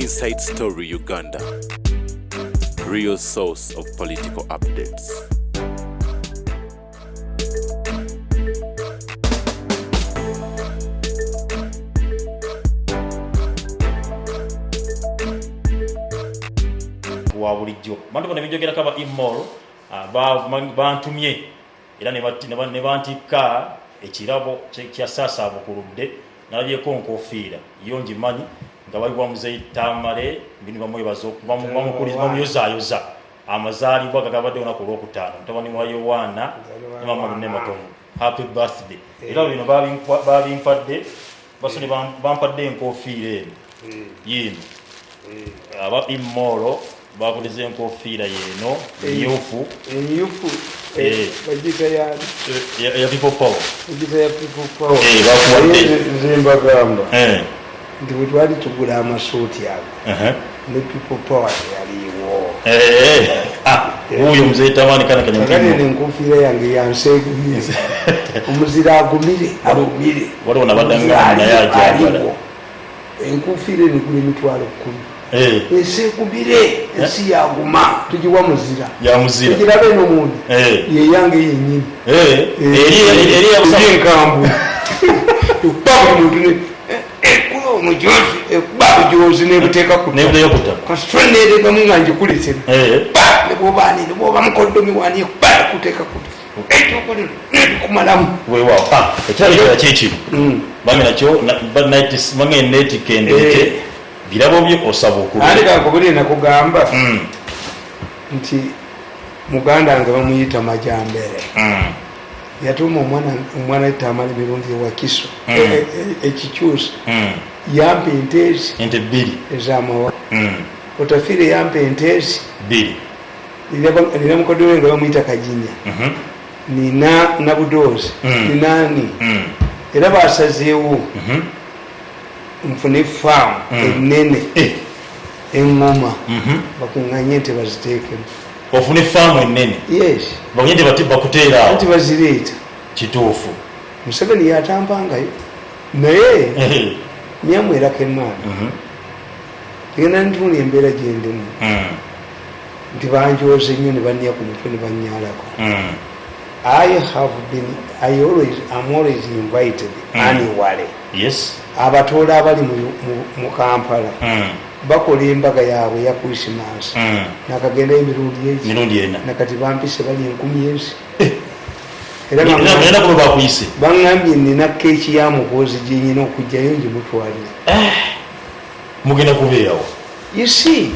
Inside Story Uganda, real source of political updates. Wa bulijjo bantu bano bijogera kaba immoral bantumye era ne bantika ekirabo kya sasa abukuludde nalabyeko nkofiira yo ngimanyi nga bali wa muzeyi Tamale bino bamwebaza bamukuliza bamuyozaayoza amazaalibwa gagabadde onako olwokutaano mutabani wa Yowaana ne mama ne matovu happy birthday era bino babimpadde basone bampadde enkofiira yino aba immoral bakuliza enkofiira yeno myufu bajita ya people power bajita ya people power bakuwadde nzimba gamba ndi bwetwali tugula amasuuti ago ne people power yaliwo uyo mzee Tamale kana kanyamukini enkofiira yange yanseegumye omuzira agumire alumire waliwo nabadangana naye ajambala enkofiira ni kuli mitwalo 10 esekubire ensi yaguma tugiwa muzira ya muzira tugirabe no muntu ye yange yenyini eri enkambu tupabu muntu kulo mujozi babu jozi ne buteka ku ne byo kuta kastronere bamunganje kulitsena ne bobani ne boba mukodomi wani kuteka ku ekokole kumalamu wewa ekyali kya chichi bamina kyo night mange net kendete birabo byo osaba okulu alika kubuli nakugamba nti muganda nga bamuyita majambere yatuma omwana Tamale Mirundi wa Kiso ekikyusa yampe entezi ente bbiri ezamawa otafire yampe entezi bbiri nina mukodowe nga bamuyita Kajinya nina nabudozi ninani era basazeewo nfune farm enene engoma bakunganye nti baziteekemu ofune farm enene yes bagende bakuteera nti bazireeta kituufu Museveni yatampangayo naye nyamwerako emaani genda ntuni embeera gyendimu nti banjooze nnyo ne bannya ku mutwe ne bannyalako I'm always invited annually. Yes. Abatola abali mu Kampala bakola embaga yaabwe ya Christmas nakagenda emirundi ena nakati bampise bali 10 era nako bakuyise bangambye nina keeki ya Muhoozi gyenyina okujjayo ngimutwalire mugenda kubeerawo. You see,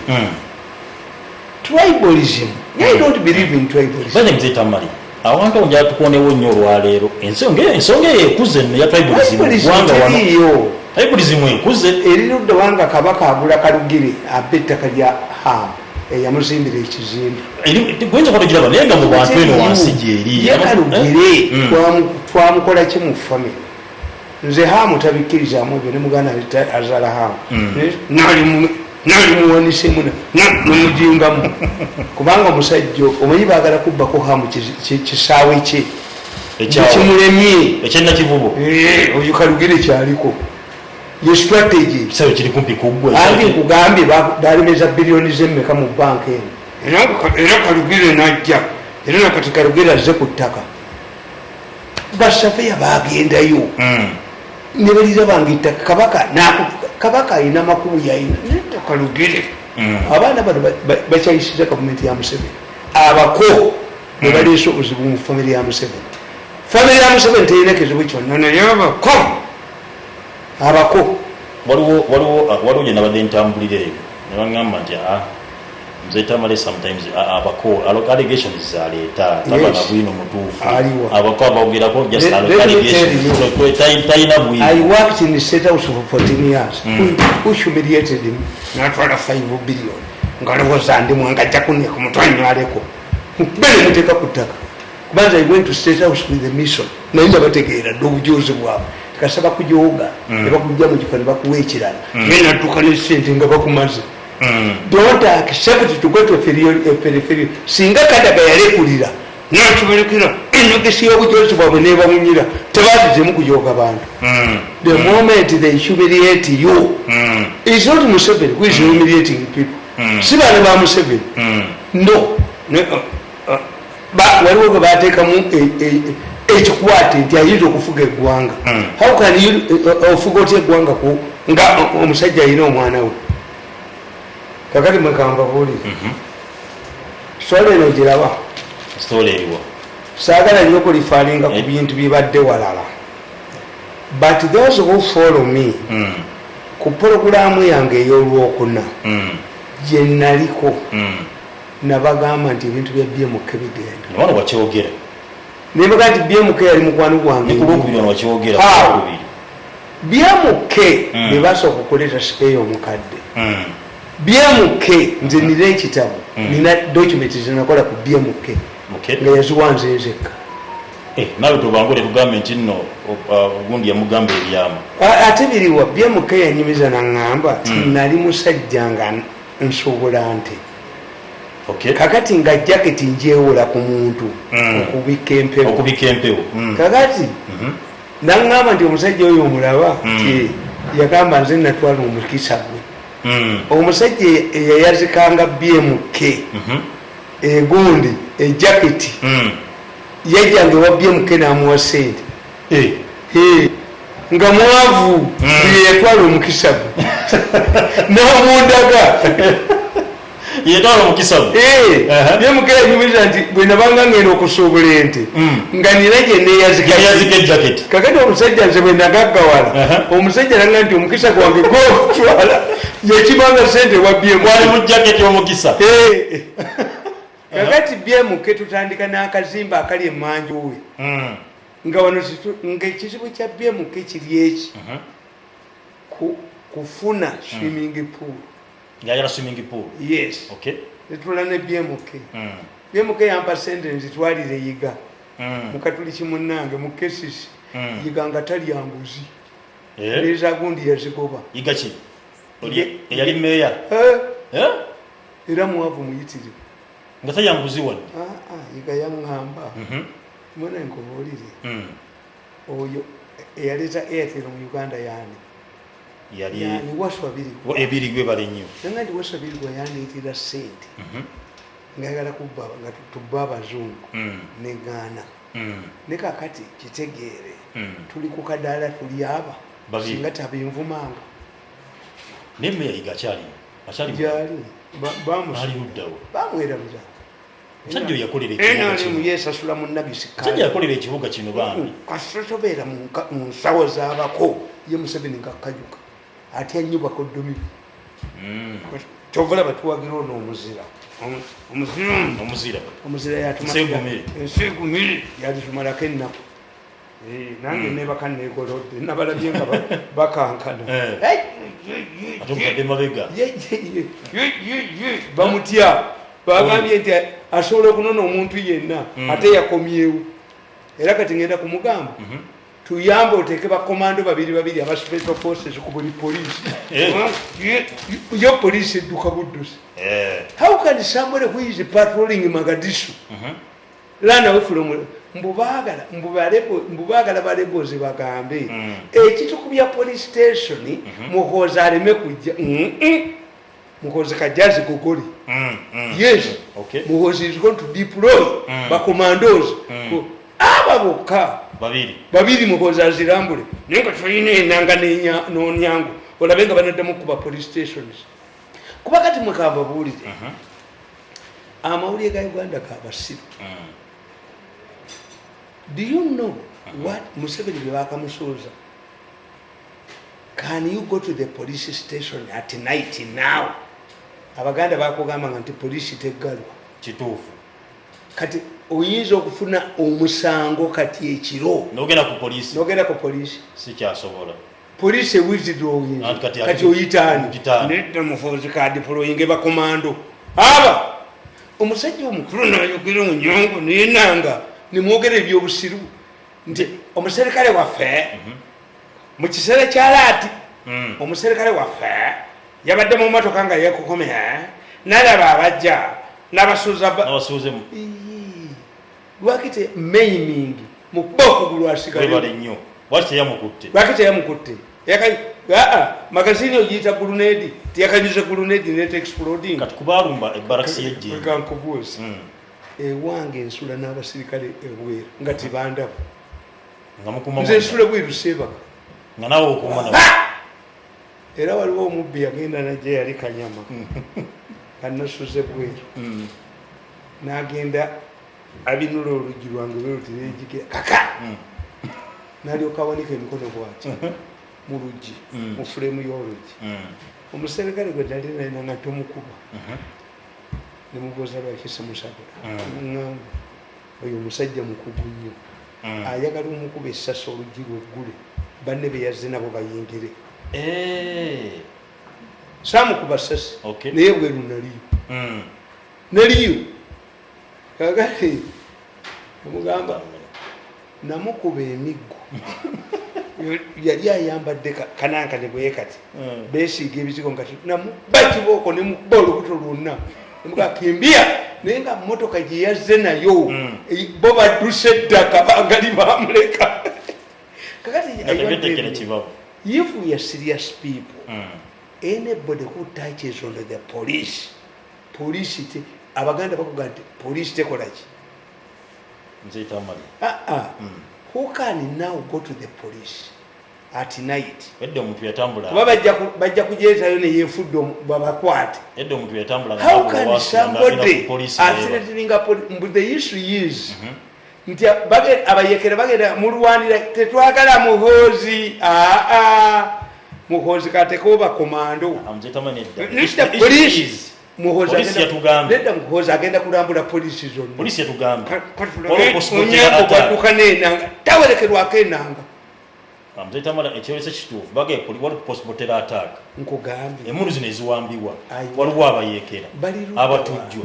tribalism. I don't believe in tribalism. Bale mzee Tamale awantu onja tukonewo nnyo olwaleero ensonga ekuze ya tribalism wanga wano tribalism ekuze erirudde wanga kabaka agula Kalugire abettaka lya Ham eyamuzimbira ekizimbe gwenza kutogira naye nga mu bantu eno wansi gyeri Kalugire twamukola ki mu family nze Ham tabikkirizamu ebyo ne muganda azala Ham nali muwanisemu nomujingamu kubanga omusajja omanyi baagala kubbako Hamu kisaawe kye kimulemye ekyennakivubo oyo Kalugire kyaliko ye strategy kisaawe kiri kumpi kuggwe andi nkugambye balimeza biliyoni z'emmeka mu banka eno era Kalugire najja era nakati Kalugire azze ku ttaka basafeya bagendayo ne baliza bange ettaka kabaka alina makulu yalina Kalugire abaana bano bakyayisiza gavumenti ya Museveni abako ne baleese obuzibu mu famire ya Museveni. Famire ya Museveni terina kizibu kyonna naye abako waliwo gye nabadde ntambulira eyo ne baŋŋamba nti mzee Tamale sometimes abako allegations zaleeta tabana bwino mutuufu abako abawogerako just allegations tayina bwino. I worked in the state house for 14 years. Who humiliated him? Natwala 5 billion ngalowooza ndi mwangajja kunya ku mutwe anywaleko bale muteeka ku ttaka kubanza I went to state house with the mission naye nga bategeera dde obujuuzi bwabwe kasaba kujooga ne bakujja mu kifo ne bakuwa ekirala naye nadduka ne ssente nga bakumaze. Don't accept to go to a periphery. Singa Kadaga yalekulira nakibalekera enogesi y'obujozi bwabwe nebamunyira tebazizemu kujooga bantu. The moment they humiliate you, it's not Museveni who is humiliating people. Si bana ba Museveni. No. Waliwo gwe bateekamu ekikwate nti ayinza okufuga eggwanga. How can you ofuga otya eggwanga nga omusajja alina omwana we? Kakati mwekamba buuli. Sole eno giraba. Story eriwo. Saagala nnyo kulifaalinga ku bintu bibadde walala. But those who follow me ku pologulaamu yange ey'olwokuna gye naliko nabagamba nti ebintu bya BMK bigenda. Wano wakyogera. Nebaga nti BMK yali mukwano gwange. Nikulukubira wakyogera. BMK bwe basooka okuleeta sipeeyo omukadde. BMK nze nina ekitabo nina document zenakola ku BMK nga yaziwanze nzekka. Nawe tubangule tugambe nti nno gundi yamugamba ebyama. Ate biriwa BMK yanyumiza naŋŋamba nali musajja nga nsobola nte. Kakati nga jaketi njewola ku muntu okubika empewo. Kakati naŋŋamba nti omusajja oyo omulaba nti yagamba nze natwala omukisa gwe. Omusajja eyayazikanga BMK egundi ejaketi yajjanga ewa BMK n'amuwa sente nga mwavu yetwala omukisa gwe n'omundaga yetwala omukisa gwe. BMK yanyumiriza nti bwe nabanga ngenda okusuubula ente nga nina gye neeyazika ejaketi. Kakati omusajja nze bwe nagaggawala omusajja nanga nti omukisa gwange gwokutwala yekibanga sente wa BMK wali mu jaketi omukisa. Kakati BMK tutandika n'akazimba akali emmanju we nga wano ng'ekizibu kya BMK kiri eki kufuna swimming pool. Ngayala swimming pool. Yes. Okay. Netula ne BMK. BMK yampa sente nzitwalire yiga. Mukatuli kimunnange mu cases yiga nga tali yanguzi. Leza gundi yazigoba. Yiga ki? Yali meya. Era muwavu muyitirivu. Nga tali yanguzi wano. Yiga yaŋŋamba. Mwana nkubuulire. Oyo eyaleta Airtel mu Uganda yani. Yani waswabiri ebiri gwe bali nnyo. Nanga ndi waswabiri gwe yandiitira sente. Ngayagala kubba nga tubba abazungu ne Ghana. Ne kakati kitegeere tuli ku kadaala tuli aba singa tabinvumanga. Nemme yayiga kyali gyali aluddawo bamwerabiza. Sajja yakolera ekibuga kino. Yesasula munnabisika. Sajja yakolera ekibuga kino bambi. Kasitobeera mu nsawo z'abako ye Museveni ngakkajuka ate anyubako ddumi. Kyovala batuwagira ono omuzira. Omuzira yatumensegumiri yalitumalako ennaku. Nange nebaka negolodde nabalabye nga bakankana. Ate omukadde mabega. Bamutya bagambye nti asobola okunona omuntu yenna ate yakomyewo. Era kati ngenda kumugamba tuyambe oteeke bakomando babiri aba special forces ku buli poliisi. Yo poliisi edduka buddusi. How can somebody who is patrolling Mogadishu run away from mbubagala balebozi bagambe ekitukubya police station Muhoozi aleme kujja Muhoozi kajazi gogoli. Yes. Muhoozi is going to deploy commandos. Ababokka babiri Muhoozi azirambule nenga tulina enanga n'onyango olabenga banaddamu kuba police stations. Kuba kati mwekava buulire amawulire ga Uganda gabasiru. Do you know what Museveni bwe bakamusuuza? Can you go to the police station at night now? Abaganda bakugamba nti police teggalwa kituufu. Kati oyinza okufuna omusango kati ekiro nogenda ku police sikyasobola. Police withdrawing kati oyitaani nedda Muhoozi kadiployinge bakomando aba omusajja omukulu n'ayogera mu nyongo n'enanga nimwogera ebyobusiru nti omuserikale waffe mu kiseera kya laati omuserikale waffe yabadde mu motoka nga yeekukomya n'alaba abajja n'abasuuza lwakite maiming mukuba okugulu bale nnyo lwaki teyamukutte magazini ogiyita gulunedi tiyakanyuze gulunedi net exploding kati kubalumba ebarakisi yejje kankubuuzi ewange ensula n'abasirikale ebweru nga tibandaba nze ensula bweru sebaka nga nawe okuuma era waliwo omubbi yagenda najje yali kanyama kanasuze bweru n'agenda abinula oluggi lwange lwerutirejigera kaka n'alyoka awanika emikono bwati mu luggi mu fulemu y'oluggi omuserikale gwe nali nalina nga tomukuba nemubuuza lwakise musabula ŋŋamba oyo omusajja mukugu nnyo ayagala omukuba essasi oluggi lweggule banne beyazze nabo bayingire saamukuba ssasi naye bweru naliyo kakati omugamba namukuba emiggo yali ayambadde kanankane bweye kati besiiga ebizigo nga namuba kibooko nemukuba olubuto lwonna nemugakimbia naye nga motoka gye yazze nayo bo badduse eddaka bangali bamuleka kakati if we are serious people anybody who touches on the police abaganda bakuga nti police tekolaki who can now go to the police at night kuba bajja kujeetayo neyefudde babakwate how can somebody threatening the issue is nti abayekere bagenda mulwanira tetwagala muhoozi muhoozi katekoba komando muhoozi agenda kulambula polisi zonnaobadduka nenanga tawerekerwako enanga nkugambye emmundu zino eziwambibwa waliwo abayekera abatujjwa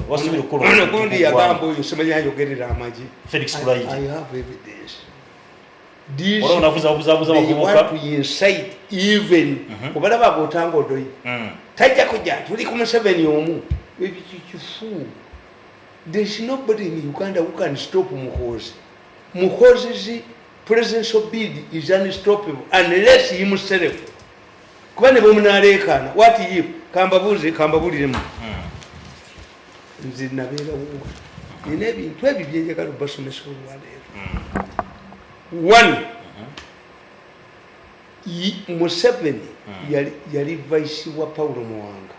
gundi yagamba oyo simanyi ayogerera amagi Felix Kulaiji obalaba agotanga odoyi tajja kujja tuli ku Museveni omu ekikifu. There's nobody in Uganda who can stop Muhoozi. Muhoozi's presence of bid is unstoppable unless he himself kuba ne bomunalekana what if kambabuliremu nze nabeerawo nina ebintu ebyo byenjagala basomesa olwaleero. One, Museveni yali vice wa Paulo Muwanga.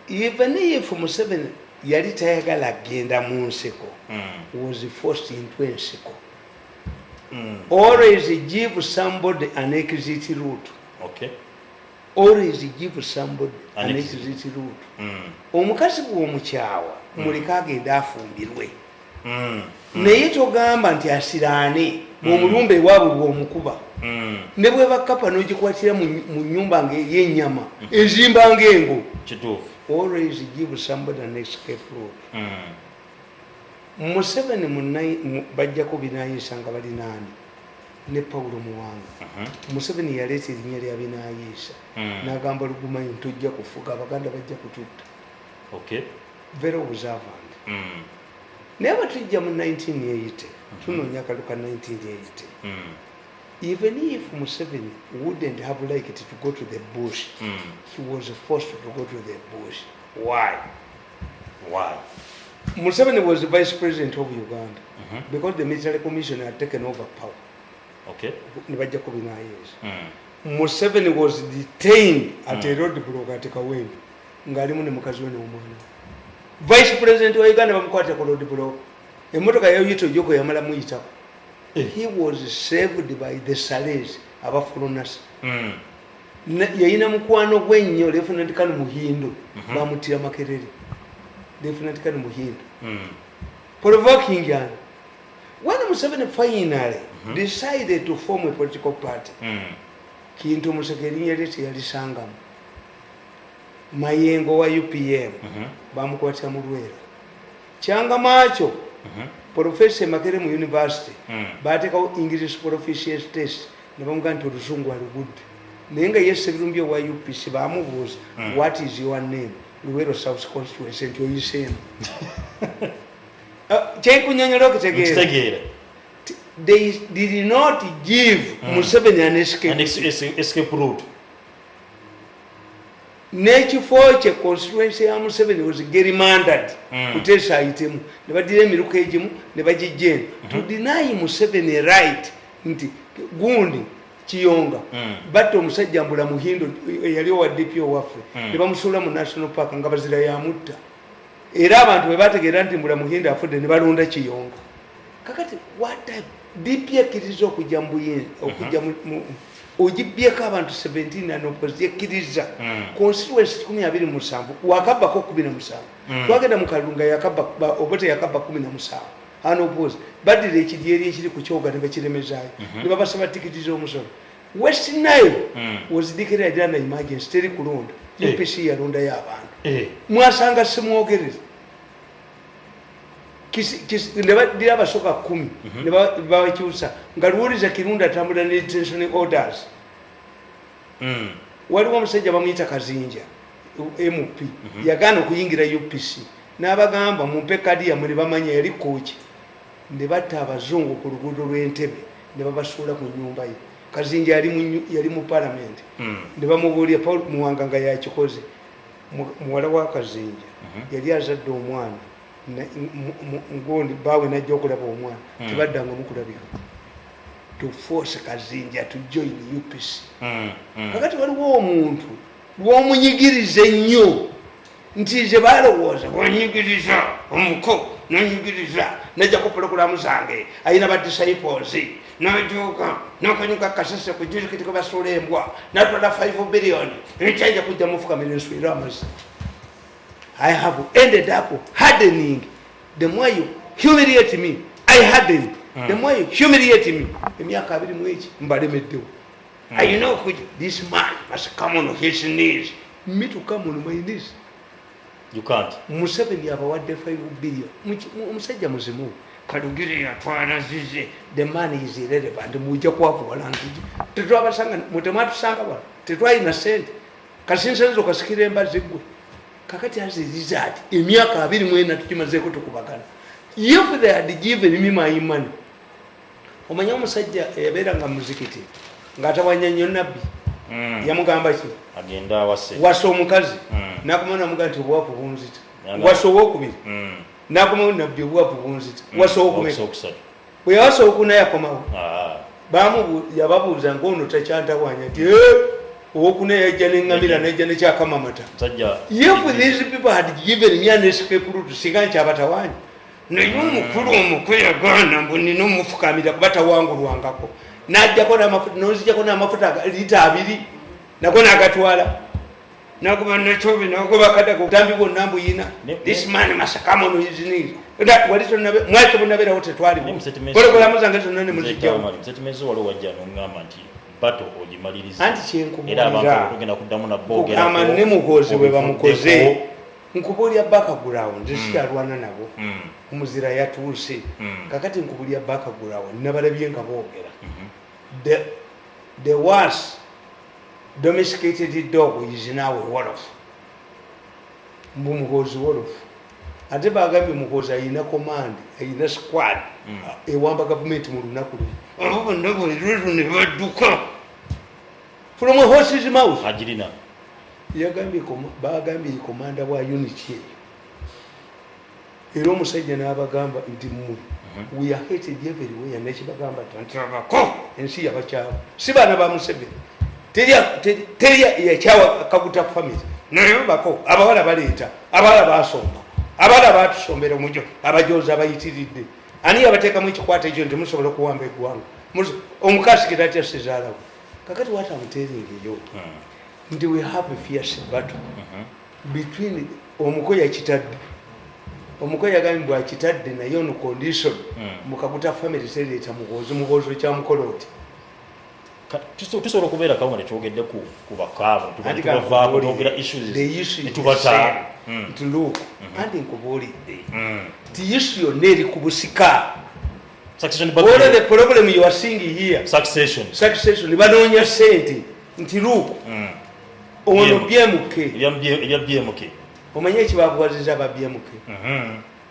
Even if Museveni yali tayagala agenda mu nseko, was forced into enseko. Always give somebody an exit route. Okay. Always give somebody an exit route. Omukazi bw'omukyawa muleka agenda afumbirwe. Naye togamba nti asiraane bw'omulumba ewaabwe bw'omukuba ne bwe bakapa n'ogikwatira mu nnyumba y'ennyama ezimba ng'engo. Always give somebody an escape route. Museveni bajjako binaayisa nga balinaani ne Paulo Muwanga. Museveni yaleeta erinnya lya binaayisa n'agamba Lugumanyi tojja kufuga abaganda bajja kututta. Very observant. Naye batujja mu 1980 tunoonya akalu ka 1980. Even if Museveni wouldn't have liked to go to the bush, he was forced to go to the bush. Why? Museveni was the vice president of Uganda because the military commission had taken over power. Museveni was detained at a roadblock at Kawempe. Ngalimu ne mukazi we n'omwana. Vice president wa Uganda bamukwata ku roadblock. Emmotoka yayita ojoko yamala muyitako. He was saved by the Salese abafulunasi. Yayina mukwano gw'ennyo Lieutenant Colonel Muhindo bamutira Makerere. Lieutenant Colonel Muhindo. Provoking Jan. When Museveni finally decided to form a political party, Kintu Musekerinye yalisangamu. Mayengo wa UPM bamukwatira mu Lwera. Kyangamacho Professor Makere mu university baatekawo English proficiency test ne bamugamba nti oluzungu alugudde naye nga ye Sserumbye wa UPC bamubuuza what is your name Luwero South Constituency nti oyiseemu kyekunyonyola okitegeera they did not give Museveni an escape route. N'ekifo kye constituency ya Museveni was gerrymandered kuteesa ayitemu ne badira emiruka egimu ne bagijja eno to deny Museveni a right nti gundi Kiyonga batta omusajja Mbula Muhindo eyali owa DP owaffe ne bamusuula mu National Park nga bazira yamutta era abantu bwe bategeera nti Mbula Muhindo afudde ne balonda Kiyonga. Kakati what type DP ekkiriza okujja mu Buyenzi okujja mu ogibyeko abantu 17 anopozi ekkiriza constituency 27 wakabbako 17 twagenda mu Kalunga yakabba Obote yakabba 17 anopozi badira ekidyeri ekiri ku kyoga ne bakiremezaayo ne babasaba tikiti z'omusolo. West Nile was declared an emergency teri kulonda UPC yalonda y'abantu mwasanga simwogereza ne badira abasooka 10 ne babakyusa nga Luwuliza Kirunda atambula ne detention orders. Waliwo omusajja bamuyita Kazinja MP yagaana okuyingira UPC n'abagamba mumpe kadi yammwe ne bamanya yali kooki ne batta abazungu ku luguudo lw'Entebbe ne babasuula ku nnyumba ye. Kazinja yali mu parliament ne bamubuulira Paul Muwanga nga yakikoze muwala wa Kazinja yali azadde omwana ngondi baawe najja okulaba omwana tebaddanga mukulabika to force Kazinja to join UPC. Kakati waliwo omuntu lw'omunyigiriza ennyo nti ze balowooza bwonyigiriza omuko nonyigiriza najja ku pulogulaamu zange ayina ba disciples najuuka nokanyuka kasese ku jizikiti kwe basuula embwa natwala 5 billion ekyajja kujja mufukamira enswera amazzi. I have ended up hardening. The more you humiliate me, I harden. The more you humiliate me, emyaka 2 mu eki mbalemeddewo. I know this man must come on his knees. Me to come on my knees. You can't. Museveni abawadde 5 billion. Omusajja muzimu. Kalugire yatwala zize. The man is irrelevant. Mujja kwavuwala ntiji. Tetwabasanga mutematusanga bwana. Tetwalina sente. Kasinsenzo kasikira embazi gwe. Kakati aziziza ati emyaka 24 tukimazeeko tukubagana. If they had given me my money. Omanya omusajja eyabeeranga mu muzikiti ng'atawanya nnyo nabbi yamugamba ki agenda wasa omukazi nakumana muga nti obwavu bunzita wasa owokubiri nakumana nabbi obwavu bunzita wasa owokumeka bwe yawasa okuna yakomawo yababuuza ng'ono takyantawanya nti owokuna yajja neŋŋamira nejja nekyakamamata. If these people had given me an escape route singa nkyabatawanya naye omukulu omukwe yagaana mbu nina omufukamira kuba tawangulwangako najjako n'amafuta nonzijjako n'amafuta lita 2 nago n'agatwala nakuba nekyobi nagoba kadaga obutambi bwonna mbuyina. This man must come on his knees. Mwaki bunabeerawo tetwaliwo kolekolamu zange zonna ne muzijjawo anti kyenkubulira ne Muhoozi bwe bamukoze nkubulya background sikyalwana nabo omuzira yatuuse kakati nkubulya background nabalabye nga boogera the worst domesticated dog is now a wolof mbu Muhoozi wolof ate bagambye Muhoozi ayina command ayina squad ewamba gavumenti mu lunaku lwe ne badduka from a horse's mouth agirina yagambye bagambye komanda wa unit eyo era omusajja n'abagamba nti mmwe we are hated everywhere nekibagamba ntabako ensi yabakyawa si baana ba Museveni teri yakyawa Kaguta family naye bako abawala baleeta abawala basomba abawala batusombera omujo abajozi abayitiridde ani yabateekamu ekikwata ekyo nti musobola okuwamba eggwanga omukazi kitatya sezaalawo kakati what I'm telling you nti we have a fierce battle between omukoya kitadde omukoya yagambye bwakitadde naye ono condition mu Kaguta family sereeta Muhoozi kyamukola oti tusobola okubeera kawo nekyogedde ku bakaabo tubavaako twogera issues netubata nti look andi nkubuulidde ti issue yonna eri ku busika. What are the problem you are seeing here? Succession banoonya sente nti look ono BMK omanye ekibakuwaziza ababyemuke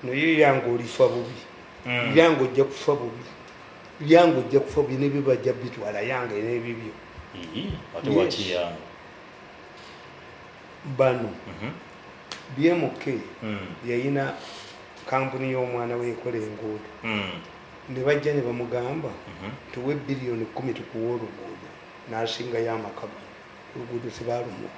naye yange olifa bubi yange ojja kufa bubi yange ojja kufa bubi nebyo bajja bitwala yange n'ebibyo bano byemuke yayina kampuni y'omwana weekola enguudo ne bajja ne bamugamba tuwe biliyoni 10 tukuwa oluguudo n'asingayo amakaga oluguudo tebaalumuwa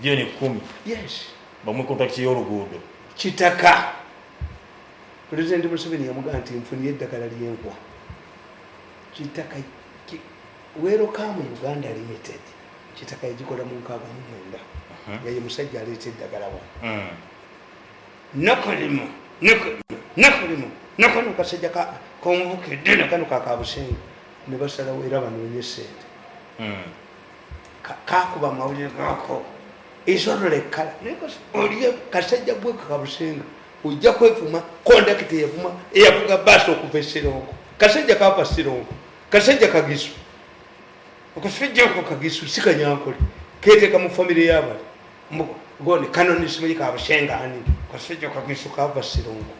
biliyoni 10 yes bamwe kontrakiti y'oluguudo kitaka pulezidenti Museveni yamugamba nti nfuniye eddagala ly'enkwa kitaka weerokamu Uganda Limited kitaka yagikola mu 69 yaye musajja aleeta eddagala wa nakolimu kasajja komuvuka eddene kano kakabusenga ne basalawo era banoonye sente kakuba mawulire gako esololekala oliye kasajja gwe kakabusenga ojja kwefuma kondakiti eyavuma eyavuga baasi okuva esirongo kasajja kava sirongo kasajja kagisu okasajjako kagisu sikanyankole keteeka mu famire y'abali gone kanonisimanyi kabusenga ani kasajja kagisu kava sirongo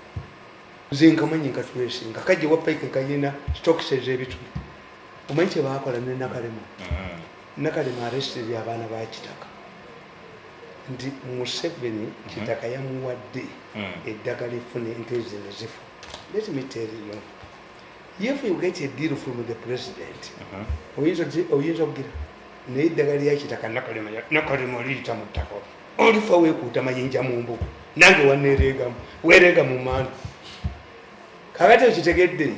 nze nkamanyi nga twesinga kajje wapaike kayina stokses ebituli omanyi kye baakola ne nakalema aresteri abaana ba kitaka nti Museveni kitaka yamuwadde eddagala efuna ente zino zifu. Let me tell you, if you get a deal from the president oyinza okugira naye eddagala lya kitaka nakalema oliyita mu ttaka olifa weekuuta mayinja mu mbuga nange waneereegamu weereega mu maani kakati okitegedde